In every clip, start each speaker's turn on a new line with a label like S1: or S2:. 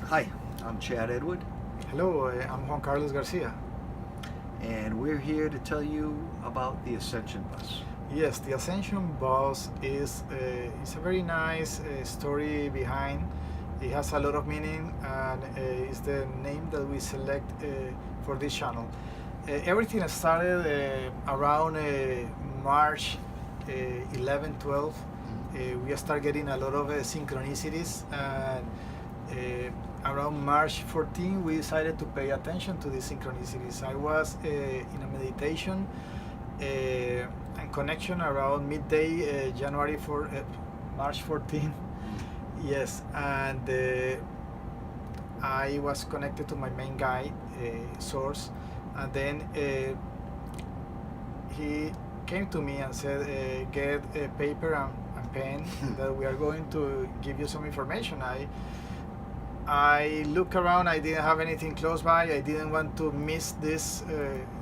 S1: Hi, I'm Chad Edward,
S2: Hello, I'm Juan Carlos Garcia.
S1: and we're here to tell you about the Ascension bus.
S2: Yes, the Ascension Bus is a very nice story behind. It has a lot of meaning and is the name that we select for this channel. Everything started around March 11, 12. We start getting a lot of synchronicities, and around March 14 we decided to pay attention to these synchronicities. I was in a meditation and connection around midday March 14. Yes, and I was connected to my main guide source, and then he came to me and said, get a paper and pen that we are going to give you some information. I look around, I didn't have anything close by, I didn't want to miss this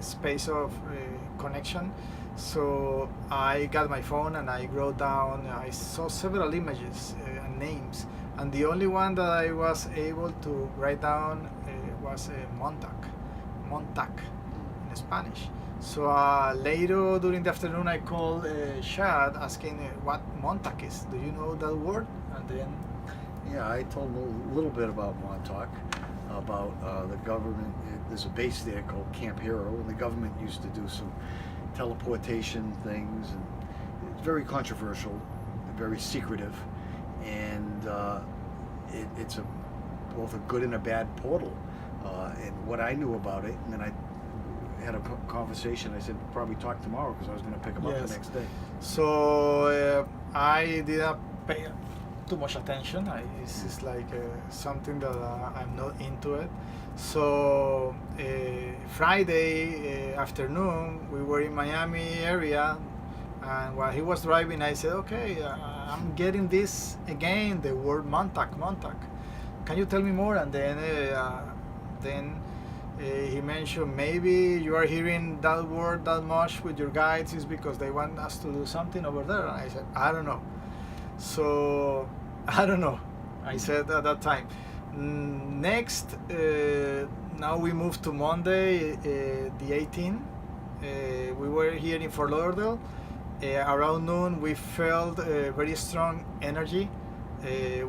S2: space of connection, so I got my phone and I wrote down, I saw several images and names, and the only one that I was able to write down was Montac in Spanish. So later during the afternoon I called Shad asking what Montac is. Do you know that word? And then
S1: Yeah, I told him a little bit about Montauk, about the government. There's a base there called Camp Hero, and the government used to do some teleportation things, and it's very controversial, very secretive, and it's both a good and a bad portal. And what I knew about it, and then I had a conversation. I said, probably talk tomorrow, because I was going to pick him up the next day.
S2: So I didn't pay too much attention. It's just like something that I'm not into it. So Friday afternoon we were in Miami area, and while he was driving I said, okay, I'm getting this again, the word Montac. Can you tell me more? And then he mentioned, maybe you are hearing that word that much with your guides is because they want us to do something over there. And I said, I don't know. So I don't know, I said at that time. Next, now we moved to Monday, the 18th. We were here in Fort Lauderdale. Around noon we felt very strong energy.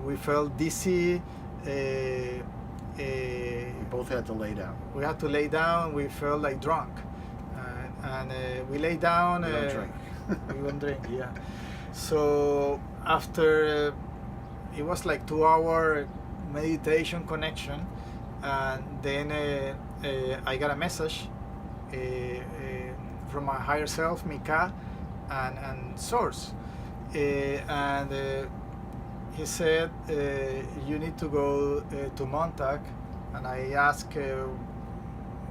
S2: We felt dizzy.
S1: We both had to lay down.
S2: We had to lay down. We felt like drunk, and we lay down.
S1: We don't drink.
S2: We don't drink, yeah. So after it was like 2-hour meditation connection, and then I got a message from my higher self, Mika, and Source, and he said, you need to go to Montauk. And I asked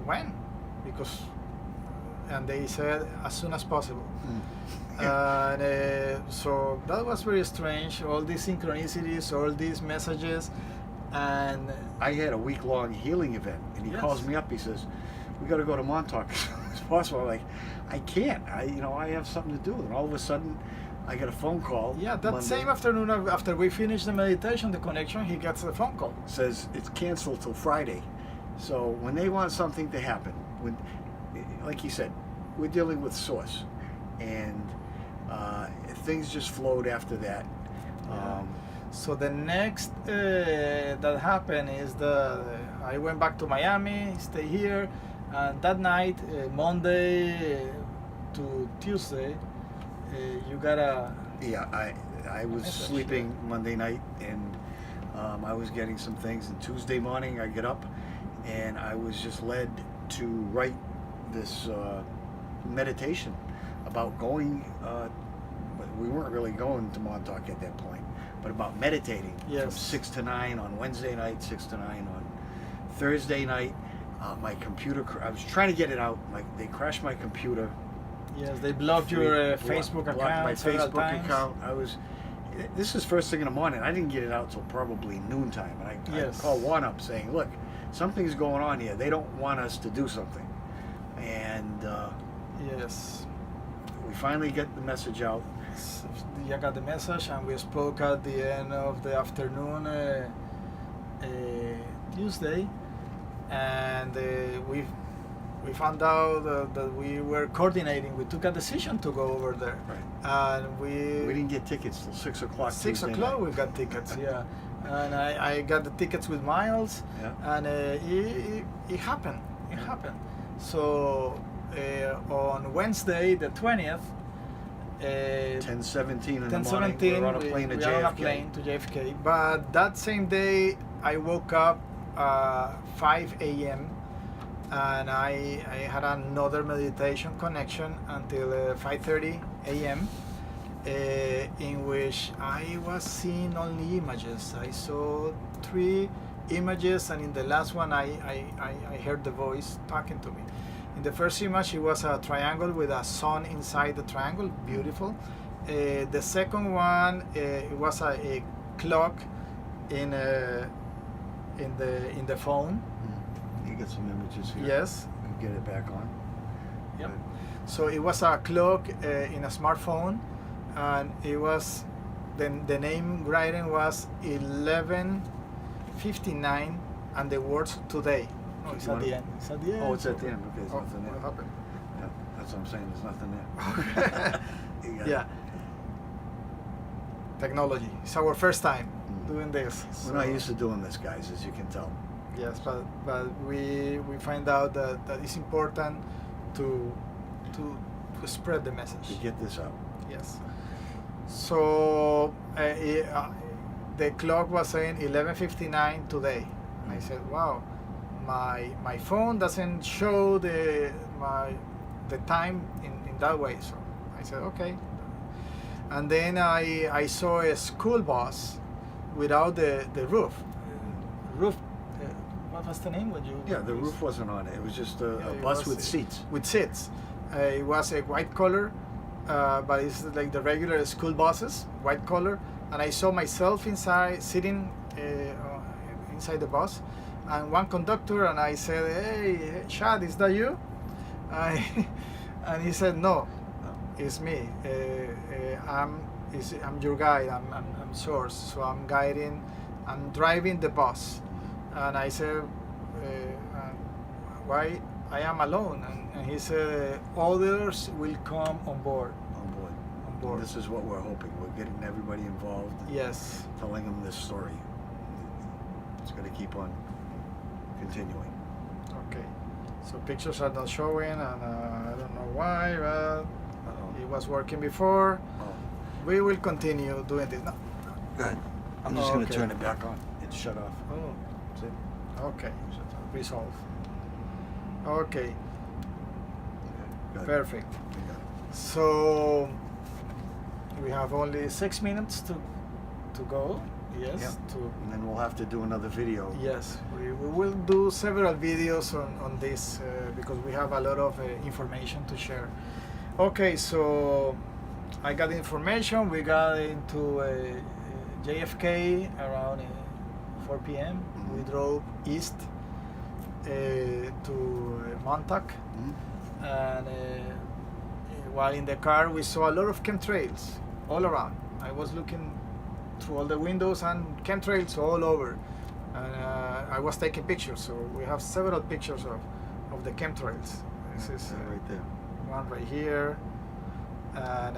S2: when, and they said as soon as possible. And so that was very strange, all these synchronicities, all these messages. And
S1: I had a week-long healing event, and he calls me up. He says, we got to go to Montauk as soon as possible. I'm like, I can't, I have something to do. And all of a sudden I get a phone call.
S2: Yeah, that
S1: Monday.
S2: Same afternoon after we finished the meditation, the connection, he gets a phone call.
S1: Says it's canceled till Friday. So when they want something to happen, when, like he said, we're dealing with Source, and things just flowed after that.
S2: So the next that happened is I went back to Miami, stay here, and that night, Monday to Tuesday, you got a...
S1: Yeah, I was sleeping Monday night, and I was getting some things, and Tuesday morning I get up, and I was just led to write this meditation about going, we weren't really going to Montauk at that point, but about meditating from 6 to 9 on Wednesday night, 6 to 9 on Thursday night. My computer, I was trying to get it out, they crashed my computer.
S2: Yes, they blocked your Facebook account.
S1: Blocked my Facebook
S2: times.
S1: account. This is first thing in the morning. I didn't get it out till probably noontime. And I called Juan up saying, look, something's going on here. They don't want us to do something. And we finally get the message out.
S2: You got the message, and we spoke at the end of the afternoon Tuesday, and we found out that we were coordinating. We took a decision to go over there, and
S1: We didn't get tickets till 6 o'clock.
S2: 6
S1: Tuesday
S2: o'clock
S1: night.
S2: we got tickets, yeah. And I got the tickets with Miles,
S1: Yeah.
S2: and it happened. It happened. So on Wednesday, the 20th,
S1: 10:17 in the morning.
S2: 10:17,
S1: We're on a plane to
S2: we are on a
S1: JFK.
S2: plane to JFK. But that same day, I woke up 5 a.m. and I had another meditation connection until 5:30 a.m. In which I was seeing only images. I saw 3 images, and in the last one, I heard the voice talking to me. In the first image, it was a triangle with a sun inside the triangle, beautiful. The second one, it was a clock in the phone.
S1: You get some images here.
S2: Yes.
S1: You get it back on.
S2: Yep.
S1: Good.
S2: So it was a clock in a smartphone, and it was the name writing was 11:59, and the words today. No, it's at the end. It's at the end.
S1: Oh, it's at the end. Okay, there's nothing
S2: what
S1: there.
S2: happened?
S1: Yeah, that's what I'm saying. There's nothing there. You got it.
S2: Yeah. Technology. It's our first time
S1: Mm.
S2: doing this.
S1: We're not used to doing this, guys, as you can tell.
S2: Yes, but we find out that it's important to spread the message.
S1: To get this out.
S2: Yes. So the clock was saying 11:59 today. And I said, "Wow, my phone doesn't show the time in that way." So I said, "Okay." And then I saw a school bus without the roof. Roof. What was the name? When you?
S1: Yeah, the roof wasn't on it. It was just a
S2: it
S1: bus
S2: was
S1: with seats.
S2: With seats. It was a white color, but it's like the regular school buses, white color. And I saw myself inside, sitting inside the bus, and one conductor. And I said, "Hey, Chad, is that you?" And he said, "No, it's me. I'm your guide. I'm Source. So I'm guiding. I'm driving the bus." And I said, "Why I am alone?" And he said, "Others will come on board."
S1: On board.
S2: On board.
S1: And this is what we're hoping. We're getting everybody involved.
S2: Yes.
S1: Telling them this story. It's going to keep on continuing.
S2: Okay. So pictures are not showing, and I don't know why, but
S1: Uh-oh.
S2: it was working before.
S1: Oh,
S2: We will continue doing this. No.
S1: good. I'm just going to
S2: Okay.
S1: turn it back on. It's shut off.
S2: Oh.
S1: That's it.
S2: Okay. Resolve. Okay.
S1: Okay. Good.
S2: Perfect.
S1: We got it.
S2: So we have only 6 minutes to go. Yes.
S1: Yep. And then we'll have to do another video.
S2: Yes. We will do several videos on this because we have a lot of information to share. Okay. So I got information. We got into JFK around 4 p.m.
S1: Mhm.
S2: We drove east to Montauk.
S1: Mhm.
S2: And while in the car we saw a lot of chemtrails all around. I was looking through all the windows and chemtrails all over, and I was taking pictures. So we have several pictures of the chemtrails. This is
S1: right there.
S2: one right here, and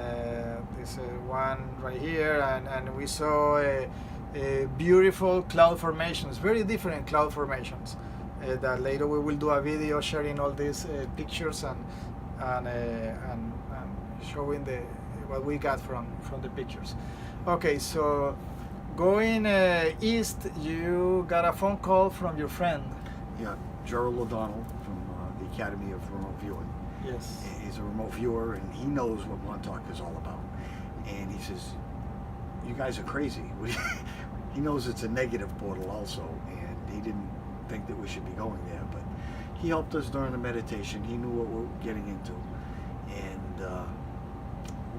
S2: this one right here, and we saw a beautiful cloud formations, very different cloud formations. That later we will do a video sharing all these pictures and showing what we got from the pictures. Okay, so going east, you got a phone call from your friend.
S1: Yeah, Gerald O'Donnell from the Academy of Remote Viewing.
S2: Yes.
S1: He's a remote viewer, and he knows what Montauk is all about. And he says, "You guys are crazy." He knows it's a negative portal also, and he didn't think that we should be going there. But he helped us during the meditation. He knew what we were getting into, and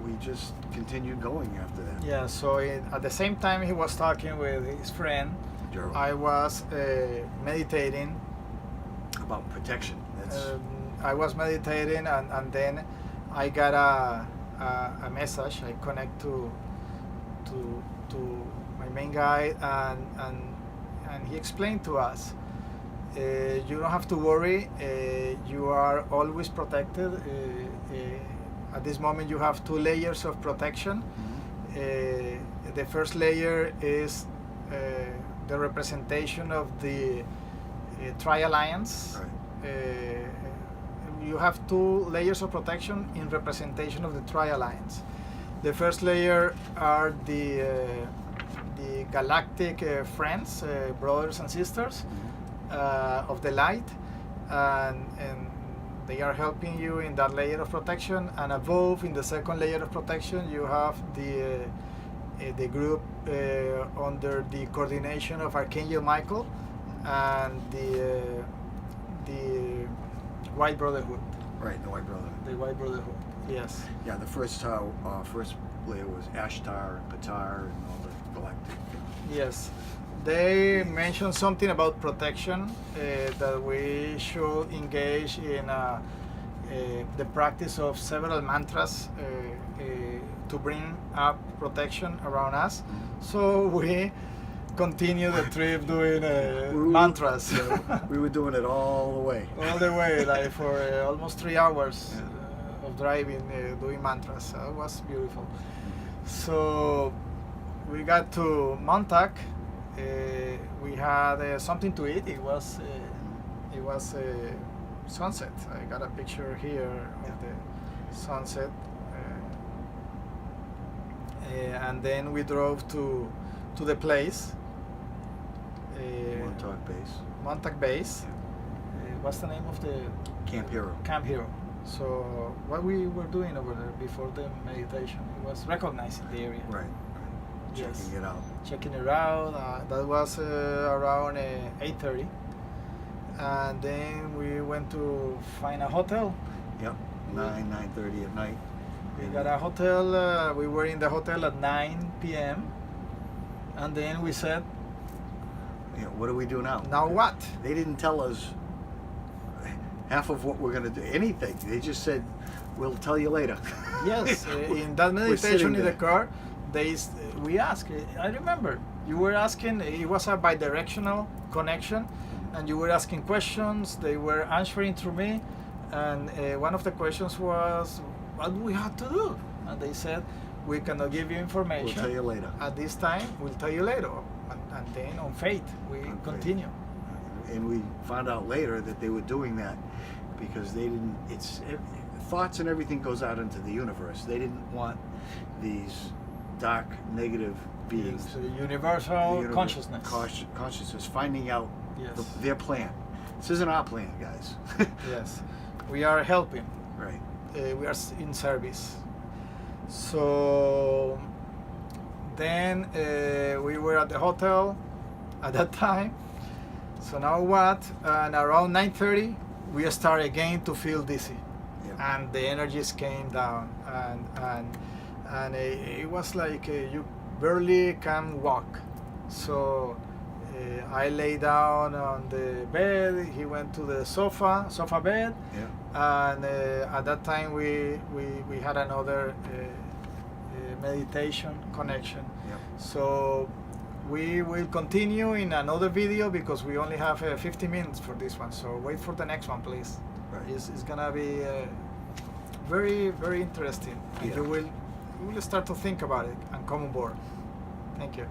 S1: we just continued going after that.
S2: Yeah. So at the same time he was talking with his friend,
S1: Gerald,
S2: I was meditating.
S1: about protection. That's
S2: I was meditating, and then I got a message. I connect to my main guide, and he explained to us you don't have to worry. You are always protected. At this moment, you have 2 layers of protection. The first layer is the representation of the Tri-Alliance.
S1: Right.
S2: You have 2 layers of protection in representation of the Tri-Alliance. The first layer are the galactic friends, brothers and sisters of the light, and they are helping you in that layer of protection. And above, in the second layer of protection, you have the group under the coordination of Archangel Michael and the White Brotherhood.
S1: Right, the White Brotherhood.
S2: The White Brotherhood. Yes.
S1: Yeah, the first layer was Ashtar, Patar, and all the galactic.
S2: Yes. They mentioned something about protection, that we should engage in the practice of several mantras to bring up protection around us. So we continue the trip doing mantras.
S1: We were doing it all the way.
S2: All the way, like for almost 3 hours of driving, doing mantras. It was beautiful. So we got to Montauk. We had something to eat. It was sunset. I got a picture here of the sunset. And then we drove to the place. Montauk Base. What's the name of the
S1: Camp Hero.
S2: Camp Hero. So what we were doing over there before the meditation, it was recognizing the area.
S1: Right.
S2: Yes.
S1: Checking it out.
S2: Checking it out. That was around 8:30, and then we went to find a hotel.
S1: Yep. 9:30 at night.
S2: We got a hotel. We were in the hotel at 9 p.m. and then we said,
S1: what do we do now?
S2: Now what?
S1: They didn't tell us half of what we're going to do. Anything. They just said, "We'll tell you later."
S2: Yes. In that meditation in the car, we asked. I remember you were asking. It was a bidirectional connection, and you were asking questions. They were answering through me, and one of the questions was, "What do we have to do?" And they said, "We cannot give you information.
S1: We'll tell you later.
S2: At this time, we'll tell you later." And then on faith, we continue.
S1: And we found out later that they were doing that because they didn't. Thoughts and everything goes out into the universe. They didn't want these dark, negative beings.
S2: It's the universal consciousness.
S1: Consciousness finding out their plan. This isn't our plan, guys.
S2: Yes, we are helping.
S1: Right.
S2: We are in service. So then we were at the hotel at that time. So now what? And around 9:30, we start again to feel dizzy, and the energies came down, and it was like you barely can walk. So I lay down on the bed. He went to the sofa bed, and at that time we had another meditation connection. So we will continue in another video because we only have 50 minutes for this one. So wait for the next one, please.
S1: Right.
S2: It's gonna be very, very interesting. And you will start to think about it and come on board. Thank you.